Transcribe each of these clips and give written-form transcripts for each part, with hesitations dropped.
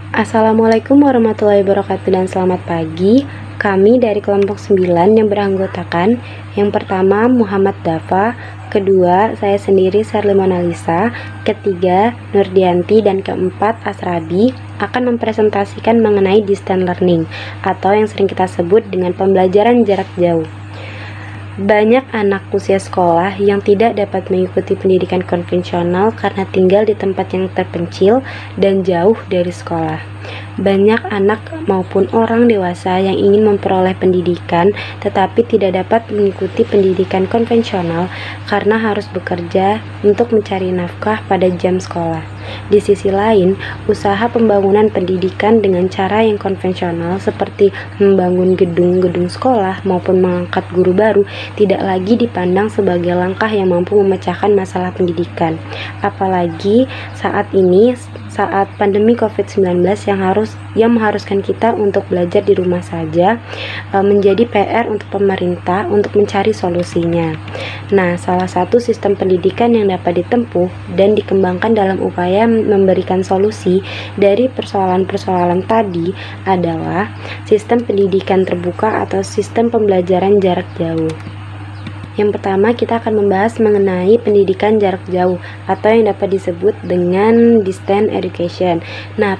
Assalamualaikum warahmatullahi wabarakatuh dan selamat pagi. Kami dari kelompok 9 yang beranggotakan yang pertama Muhammad Dafa, kedua saya sendiri Sherly Monalisa, ketiga Nurdianti, dan keempat Asrabi akan mempresentasikan mengenai distance learning atau yang sering kita sebut dengan pembelajaran jarak jauh. Banyak anak usia sekolah yang tidak dapat mengikuti pendidikan konvensional karena tinggal di tempat yang terpencil dan jauh dari sekolah. Banyak anak maupun orang dewasa yang ingin memperoleh pendidikan tetapi tidak dapat mengikuti pendidikan konvensional karena harus bekerja untuk mencari nafkah pada jam sekolah. Di sisi lain, usaha pembangunan pendidikan dengan cara yang konvensional seperti membangun gedung-gedung sekolah maupun mengangkat guru baru tidak lagi dipandang sebagai langkah yang mampu memecahkan masalah pendidikan. Apalagi saat ini, saat pandemi COVID-19 yang mengharuskan kita untuk belajar di rumah saja, menjadi PR untuk pemerintah untuk mencari solusinya. Nah, salah satu sistem pendidikan yang dapat ditempuh dan dikembangkan dalam upaya memberikan solusi dari persoalan-persoalan tadi adalah sistem pendidikan terbuka atau sistem pembelajaran jarak jauh. Yang pertama, kita akan membahas mengenai pendidikan jarak jauh atau yang dapat disebut dengan distance education. Nah,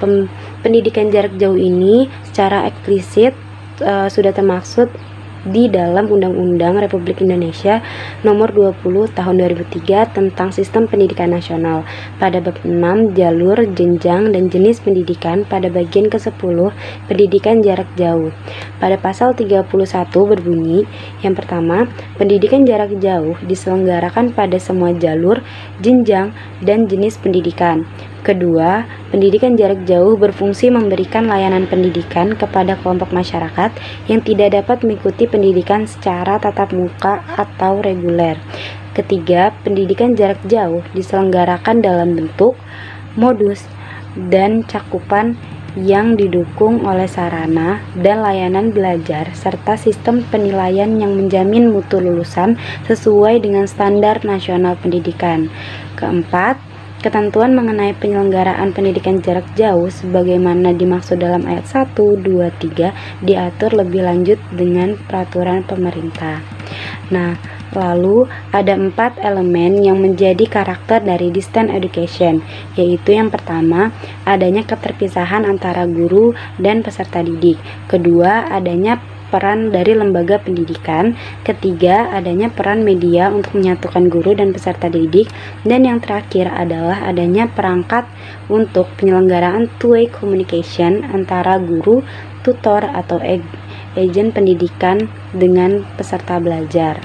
pendidikan jarak jauh ini secara eksplisit sudah termaksud di dalam Undang-Undang Republik Indonesia Nomor 20 Tahun 2003 tentang Sistem Pendidikan Nasional pada bab 6 jalur, jenjang, dan jenis pendidikan pada bagian ke-10 pendidikan jarak jauh. Pada pasal 31 berbunyi, yang pertama, pendidikan jarak jauh diselenggarakan pada semua jalur, jenjang, dan jenis pendidikan. Kedua, pendidikan jarak jauh berfungsi memberikan layanan pendidikan kepada kelompok masyarakat yang tidak dapat mengikuti pendidikan secara tatap muka atau reguler. Ketiga, pendidikan jarak jauh diselenggarakan dalam bentuk, modus, dan cakupan yang didukung oleh sarana dan layanan belajar serta sistem penilaian yang menjamin mutu lulusan sesuai dengan standar nasional pendidikan. Keempat, ketentuan mengenai penyelenggaraan pendidikan jarak jauh sebagaimana dimaksud dalam ayat 1, 2, 3 diatur lebih lanjut dengan peraturan pemerintah. Nah, lalu ada 4 elemen yang menjadi karakter dari distance education, yaitu yang pertama, adanya keterpisahan antara guru dan peserta didik. Kedua, adanya peran dari lembaga pendidikan. Ketiga, adanya peran media untuk menyatukan guru dan peserta didik. Dan yang terakhir adalah adanya perangkat untuk penyelenggaraan two-way communication antara guru, tutor, atau agen pendidikan dengan peserta belajar.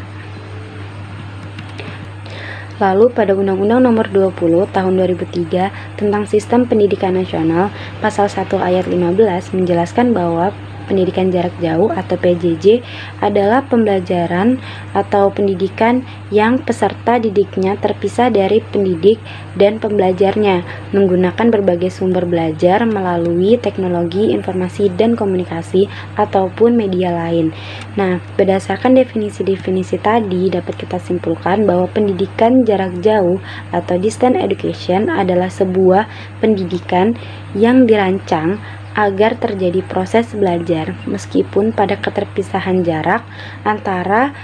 Lalu pada Undang-Undang Nomor 20 Tahun 2003 tentang Sistem Pendidikan Nasional, Pasal 1 Ayat 15 menjelaskan bahwa pendidikan jarak jauh atau PJJ adalah pembelajaran atau pendidikan yang peserta didiknya terpisah dari pendidik dan pembelajarnya menggunakan berbagai sumber belajar melalui teknologi informasi dan komunikasi ataupun media lain. Nah, berdasarkan definisi-definisi tadi dapat kita simpulkan bahwa pendidikan jarak jauh atau distance education adalah sebuah pendidikan yang dirancang agar terjadi proses belajar meskipun pada keterpisahan jarak antara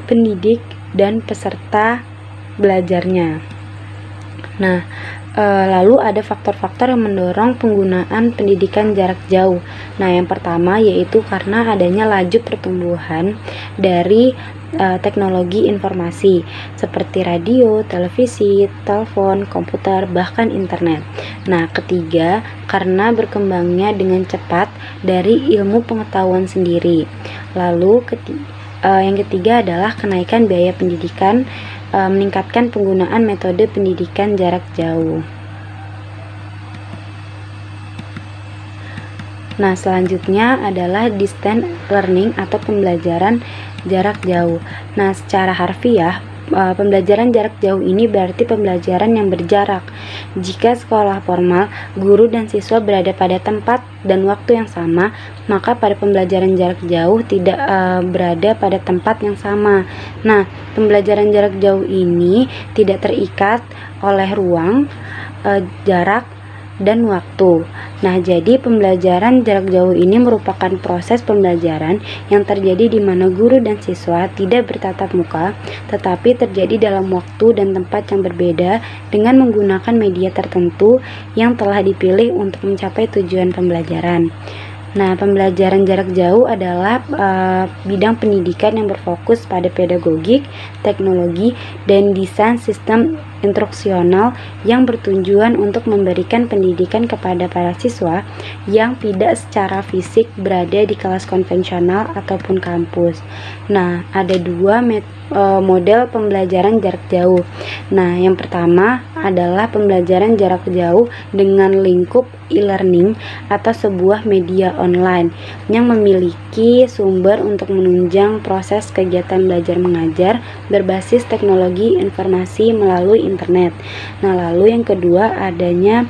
pendidik dan peserta belajarnya. Nah, lalu ada faktor-faktor yang mendorong penggunaan pendidikan jarak jauh. Nah, yang pertama yaitu karena adanya laju pertumbuhan dari teknologi informasi seperti radio, televisi, telepon, komputer, bahkan internet. Nah, ketiga, karena berkembangnya dengan cepat dari ilmu pengetahuan sendiri. Lalu yang ketiga adalah kenaikan biaya pendidikan, meningkatkan penggunaan metode pendidikan jarak jauh. Nah, selanjutnya adalah distance learning atau pembelajaran jarak jauh. Nah, secara harfiah, pembelajaran jarak jauh ini berarti pembelajaran yang berjarak. Jika sekolah formal, guru dan siswa berada pada tempat dan waktu yang sama, maka pada pembelajaran jarak jauh tidak berada pada tempat yang sama. Nah, pembelajaran jarak jauh ini tidak terikat oleh ruang, jarak, dan waktu. Nah, jadi pembelajaran jarak jauh ini merupakan proses pembelajaran yang terjadi di mana guru dan siswa tidak bertatap muka, tetapi terjadi dalam waktu dan tempat yang berbeda dengan menggunakan media tertentu yang telah dipilih untuk mencapai tujuan pembelajaran. Nah, pembelajaran jarak jauh adalah bidang pendidikan yang berfokus pada pedagogik, teknologi, dan desain sistem instruksional yang bertujuan untuk memberikan pendidikan kepada para siswa yang tidak secara fisik berada di kelas konvensional ataupun kampus. Nah, ada dua model pembelajaran jarak jauh. Nah, yang pertama adalah pembelajaran jarak jauh dengan lingkup e-learning atau sebuah media online yang memiliki sumber untuk menunjang proses kegiatan belajar mengajar berbasis teknologi informasi melalui internet. Nah, lalu yang kedua adanya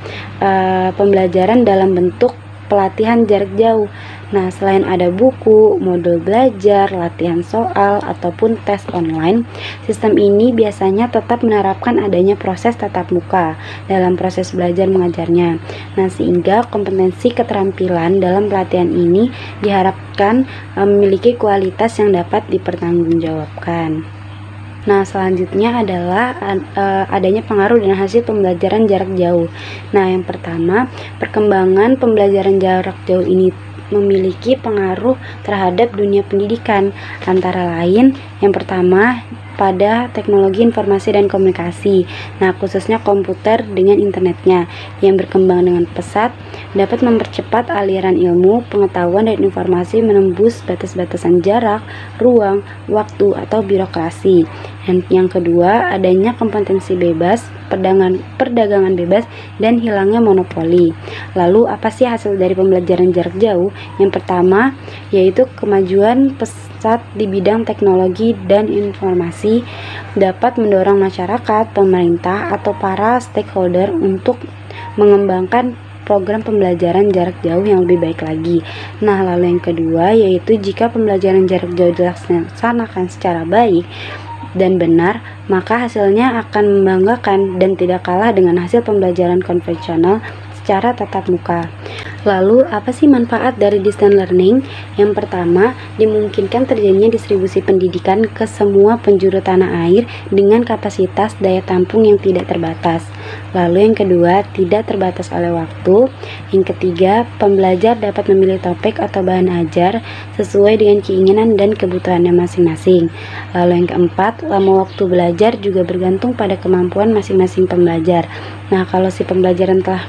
pembelajaran dalam bentuk pelatihan jarak jauh. Nah, selain ada buku, modul belajar, latihan soal, ataupun tes online, sistem ini biasanya tetap menerapkan adanya proses tatap muka dalam proses belajar mengajarnya. Nah, sehingga kompetensi keterampilan dalam pelatihan ini diharapkan memiliki kualitas yang dapat dipertanggungjawabkan. Nah, selanjutnya adalah adanya pengaruh dan hasil pembelajaran jarak jauh. Nah, yang pertama, perkembangan pembelajaran jarak jauh ini memiliki pengaruh terhadap dunia pendidikan, antara lain yang pertama pada teknologi informasi dan komunikasi. Nah, khususnya komputer dengan internetnya yang berkembang dengan pesat dapat mempercepat aliran ilmu, pengetahuan, dan informasi menembus batas-batasan jarak, ruang, waktu, atau birokrasi. Dan yang kedua, adanya kompetensi bebas, perdagangan bebas, dan hilangnya monopoli. Lalu, apa sih hasil dari pembelajaran jarak jauh? Yang pertama, yaitu kemajuan pesat di bidang teknologi dan informasi dapat mendorong masyarakat, pemerintah, atau para stakeholder untuk mengembangkan program pembelajaran jarak jauh yang lebih baik lagi. Nah, lalu yang kedua yaitu jika pembelajaran jarak jauh dilaksanakan secara baik dan benar, maka hasilnya akan membanggakan dan tidak kalah dengan hasil pembelajaran konvensional secara tatap muka. Lalu, apa sih manfaat dari distance learning? Yang pertama, dimungkinkan terjadinya distribusi pendidikan ke semua penjuru tanah air dengan kapasitas daya tampung yang tidak terbatas. Lalu yang kedua, tidak terbatas oleh waktu. Yang ketiga, pembelajar dapat memilih topik atau bahan ajar sesuai dengan keinginan dan kebutuhannya masing-masing. Lalu yang keempat, lama waktu belajar juga bergantung pada kemampuan masing-masing pembelajar. Nah, kalau si pembelajaran telah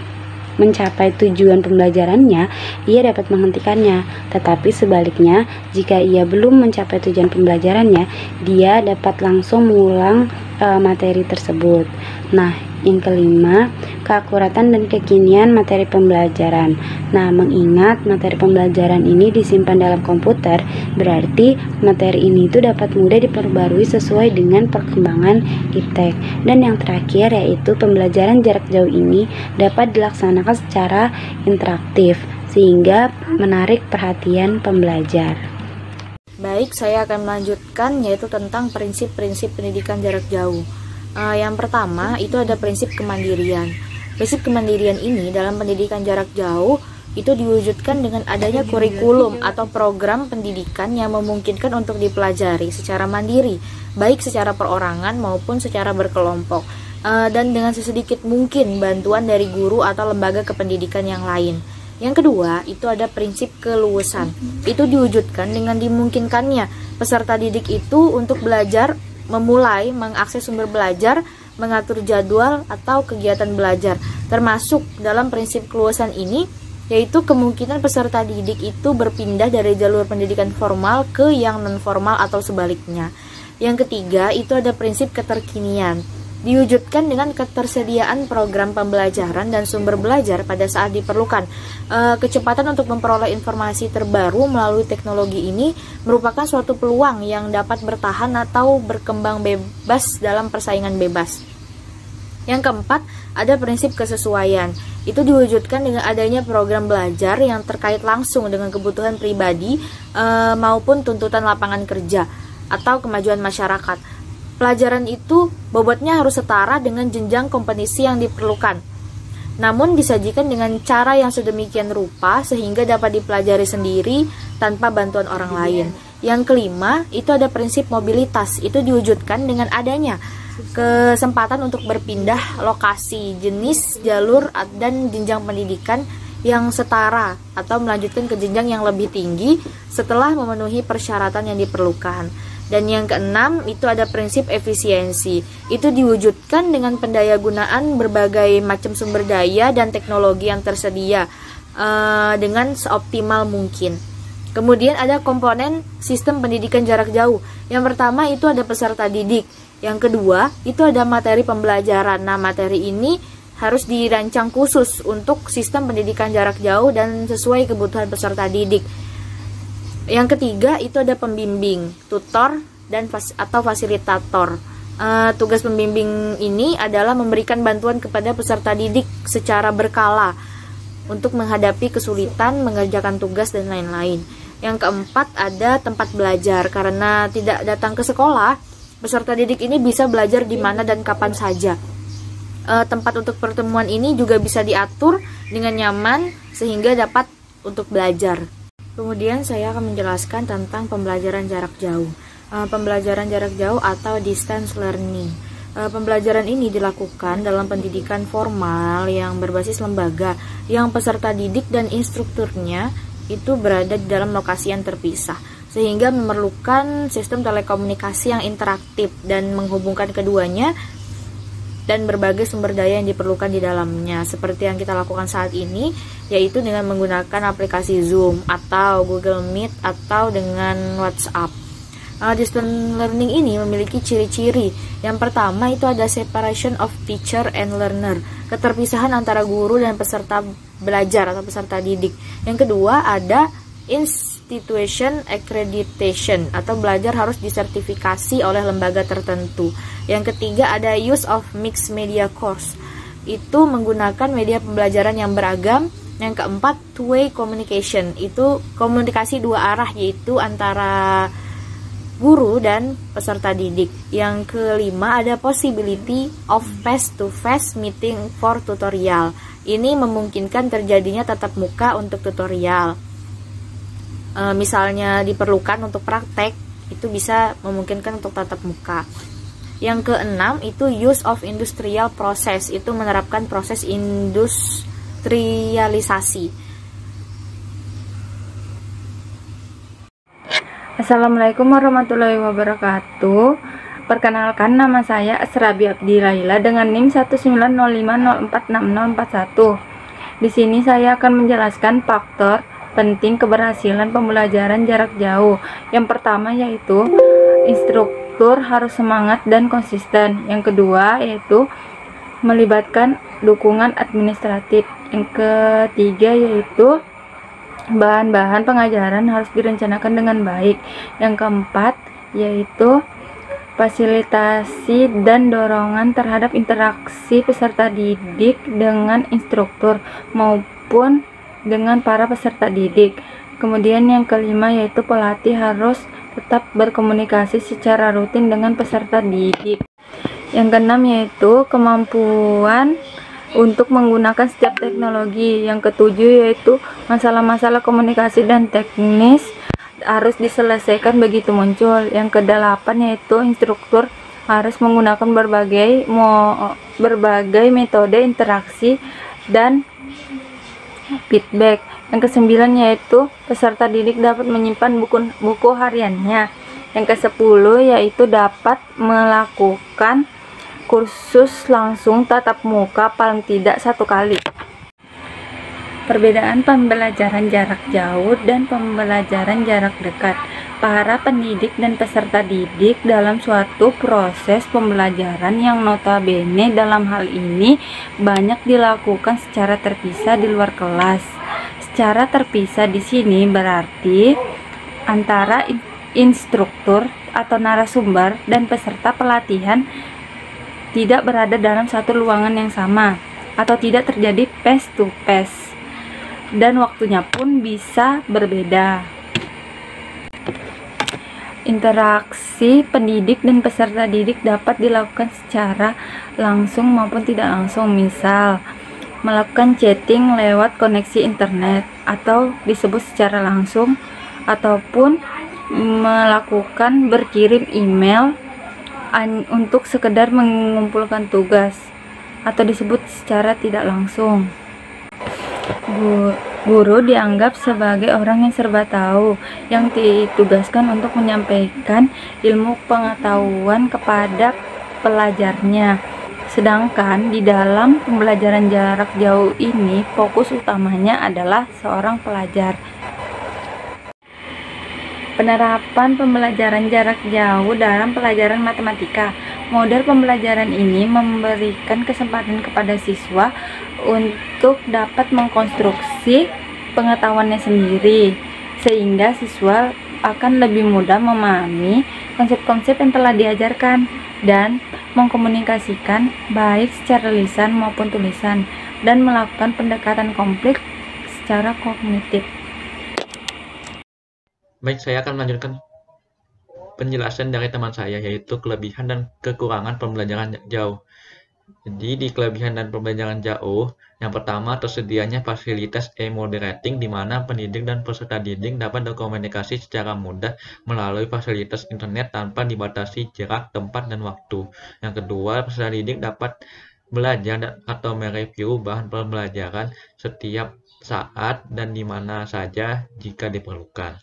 mencapai tujuan pembelajarannya, ia dapat menghentikannya. Tetapi sebaliknya, jika ia belum mencapai tujuan pembelajarannya, dia dapat langsung mengulang materi tersebut. Nah, yang kelima, keakuratan dan kekinian materi pembelajaran. Nah, mengingat materi pembelajaran ini disimpan dalam komputer, berarti materi ini itu dapat mudah diperbarui sesuai dengan perkembangan iptek. Dan yang terakhir yaitu pembelajaran jarak jauh ini dapat dilaksanakan secara interaktif sehingga menarik perhatian pembelajar. Baik, saya akan melanjutkan yaitu tentang prinsip-prinsip pendidikan jarak jauh. Yang pertama itu ada prinsip kemandirian. Prinsip kemandirian ini dalam pendidikan jarak jauh itu diwujudkan dengan adanya kurikulum atau program pendidikan yang memungkinkan untuk dipelajari secara mandiri, baik secara perorangan maupun secara berkelompok, dan dengan sesedikit mungkin bantuan dari guru atau lembaga kependidikan yang lain. Yang kedua, itu ada prinsip keluasan. Itu diwujudkan dengan dimungkinkannya peserta didik itu untuk belajar, memulai mengakses sumber belajar, mengatur jadwal atau kegiatan belajar. Termasuk dalam prinsip keluasan ini, yaitu kemungkinan peserta didik itu berpindah dari jalur pendidikan formal ke yang non-formal atau sebaliknya. Yang ketiga, itu ada prinsip keterkinian. Diwujudkan dengan ketersediaan program pembelajaran dan sumber belajar pada saat diperlukan. Kecepatan untuk memperoleh informasi terbaru melalui teknologi ini merupakan suatu peluang yang dapat bertahan atau berkembang bebas dalam persaingan bebas. Yang keempat, ada prinsip kesesuaian. Itu diwujudkan dengan adanya program belajar yang terkait langsung dengan kebutuhan pribadi maupun tuntutan lapangan kerja atau kemajuan masyarakat. Pelajaran itu bobotnya harus setara dengan jenjang kompetisi yang diperlukan. namun disajikan dengan cara yang sedemikian rupa sehingga dapat dipelajari sendiri tanpa bantuan orang lain. Yang kelima, itu ada prinsip mobilitas. Itu diwujudkan dengan adanya kesempatan untuk berpindah lokasi, jenis, jalur, dan jenjang pendidikan yang setara atau melanjutkan ke jenjang yang lebih tinggi setelah memenuhi persyaratan yang diperlukan. Dan yang keenam, itu ada prinsip efisiensi. Itu diwujudkan dengan pendayagunaan berbagai macam sumber daya dan teknologi yang tersedia dengan seoptimal mungkin. Kemudian ada komponen sistem pendidikan jarak jauh. Yang pertama itu ada peserta didik. Yang kedua itu ada materi pembelajaran. Nah, materi ini harus dirancang khusus untuk sistem pendidikan jarak jauh dan sesuai kebutuhan peserta didik. Yang ketiga itu ada pembimbing, tutor, dan atau fasilitator. Tugas pembimbing ini adalah memberikan bantuan kepada peserta didik secara berkala untuk menghadapi kesulitan, mengerjakan tugas, dan lain-lain. Yang keempat ada tempat belajar. Karena tidak datang ke sekolah, peserta didik ini bisa belajar di mana dan kapan saja. Tempat untuk pertemuan ini juga bisa diatur dengan nyaman sehingga dapat untuk belajar. Kemudian saya akan menjelaskan tentang pembelajaran jarak jauh. Pembelajaran jarak jauh atau distance learning. Pembelajaran ini dilakukan dalam pendidikan formal yang berbasis lembaga yang peserta didik dan instrukturnya itu berada di dalam lokasi yang terpisah, sehingga memerlukan sistem telekomunikasi yang interaktif dan menghubungkan keduanya dan berbagai sumber daya yang diperlukan di dalamnya, seperti yang kita lakukan saat ini, yaitu dengan menggunakan aplikasi Zoom atau Google Meet atau dengan WhatsApp. Distance learning ini memiliki ciri-ciri. Yang pertama itu ada separation of teacher and learner, keterpisahan antara guru dan peserta belajar atau peserta didik. Yang kedua ada institution accreditation atau belajar harus disertifikasi oleh lembaga tertentu. Yang ketiga ada use of mixed media course, itu menggunakan media pembelajaran yang beragam. Yang keempat two-way communication, itu komunikasi dua arah yaitu antara guru dan peserta didik. Yang kelima ada possibility of face-to-face meeting for tutorial, ini memungkinkan terjadinya tatap muka untuk tutorial. Misalnya diperlukan untuk praktek, itu bisa memungkinkan untuk tatap muka. Yang keenam itu use of industrial process, itu menerapkan proses industrialisasi. Assalamualaikum warahmatullahi wabarakatuh. Perkenalkan, nama saya Asrabi Abdi Laila dengan NIM 19050466041. Di sini saya akan menjelaskan faktor penting keberhasilan pembelajaran jarak jauh. Yang pertama yaitu instruktur harus semangat dan konsisten. Yang kedua yaitu melibatkan dukungan administratif. Yang ketiga yaitu bahan-bahan pengajaran harus direncanakan dengan baik. Yang keempat yaitu fasilitasi dan dorongan terhadap interaksi peserta didik dengan instruktur maupun dengan para peserta didik. Kemudian yang kelima yaitu pelatih harus tetap berkomunikasi secara rutin dengan peserta didik. Yang keenam yaitu kemampuan untuk menggunakan setiap teknologi. Yang ketujuh yaitu masalah-masalah komunikasi dan teknis harus diselesaikan begitu muncul. Yang kedelapan yaitu instruktur harus menggunakan berbagai metode interaksi dan feedback. Yang kesembilan yaitu peserta didik dapat menyimpan buku hariannya. Yang kesepuluh yaitu dapat melakukan kursus langsung tatap muka paling tidak 1 kali. Perbedaan pembelajaran jarak jauh dan pembelajaran jarak dekat. Para pendidik dan peserta didik dalam suatu proses pembelajaran yang notabene dalam hal ini banyak dilakukan secara terpisah di luar kelas. Secara terpisah di sini berarti antara instruktur atau narasumber dan peserta pelatihan tidak berada dalam satu ruangan yang sama atau tidak terjadi face to face, dan waktunya pun bisa berbeda. Interaksi pendidik dan peserta didik dapat dilakukan secara langsung maupun tidak langsung. Misal, melakukan chatting lewat koneksi internet atau disebut secara langsung, ataupun melakukan berkirim email untuk sekedar mengumpulkan tugas atau disebut secara tidak langsung. Guru dianggap sebagai orang yang serba tahu, yang ditugaskan untuk menyampaikan ilmu pengetahuan kepada pelajarnya. Sedangkan di dalam pembelajaran jarak jauh ini, fokus utamanya adalah seorang pelajar. Penerapan pembelajaran jarak jauh dalam pelajaran matematika. Model pembelajaran ini memberikan kesempatan kepada siswa untuk dapat mengkonstruksi pengetahuannya sendiri, sehingga siswa akan lebih mudah memahami konsep-konsep yang telah diajarkan dan mengkomunikasikan baik secara lisan maupun tulisan, dan melakukan pendekatan konflik secara kognitif. Baik, saya akan melanjutkan penjelasan dari teman saya, yaitu kelebihan dan kekurangan pembelajaran jauh. Jadi di kelebihan dan pembelajaran jauh, yang pertama tersedianya fasilitas e-moderating di mana pendidik dan peserta didik dapat berkomunikasi secara mudah melalui fasilitas internet tanpa dibatasi jarak, tempat, dan waktu. Yang kedua, peserta didik dapat belajar atau mereview bahan pembelajaran setiap saat dan di mana saja jika diperlukan.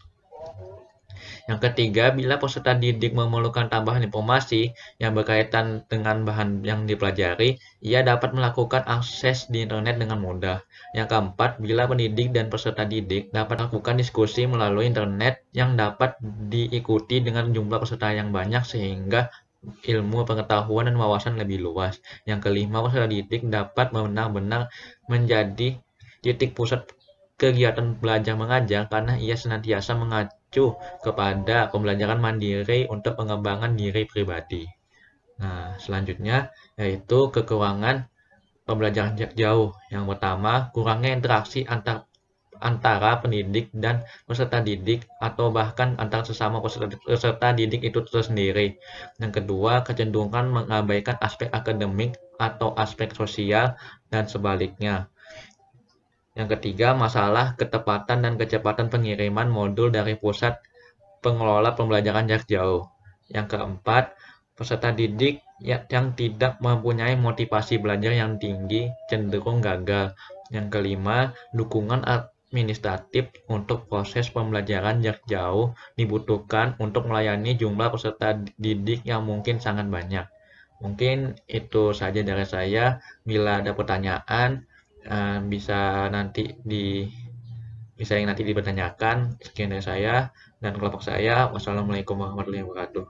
Yang ketiga, bila peserta didik memerlukan tambahan informasi yang berkaitan dengan bahan yang dipelajari, ia dapat melakukan akses di internet dengan mudah. Yang keempat, bila pendidik dan peserta didik dapat melakukan diskusi melalui internet yang dapat diikuti dengan jumlah peserta yang banyak sehingga ilmu pengetahuan dan wawasan lebih luas. Yang kelima, peserta didik dapat benar-benar menjadi titik pusat kegiatan belajar mengajar karena ia senantiasa mengacu kepada pembelajaran mandiri untuk pengembangan diri pribadi. Nah, selanjutnya yaitu kekurangan pembelajaran jarak jauh. Yang pertama, kurangnya interaksi antara pendidik dan peserta didik atau bahkan antar sesama peserta didik itu tersendiri. Yang kedua, kecenderungan mengabaikan aspek akademik atau aspek sosial dan sebaliknya. Yang ketiga, masalah ketepatan dan kecepatan pengiriman modul dari pusat pengelola pembelajaran jarak jauh. Yang keempat, peserta didik yang tidak mempunyai motivasi belajar yang tinggi cenderung gagal. Yang kelima, dukungan administratif untuk proses pembelajaran jarak jauh dibutuhkan untuk melayani jumlah peserta didik yang mungkin sangat banyak. Mungkin itu saja dari saya. Bila ada pertanyaan, bisa yang nanti dipertanyakan. Sekian dari saya dan kelompok saya. Wassalamualaikum warahmatullahi wabarakatuh.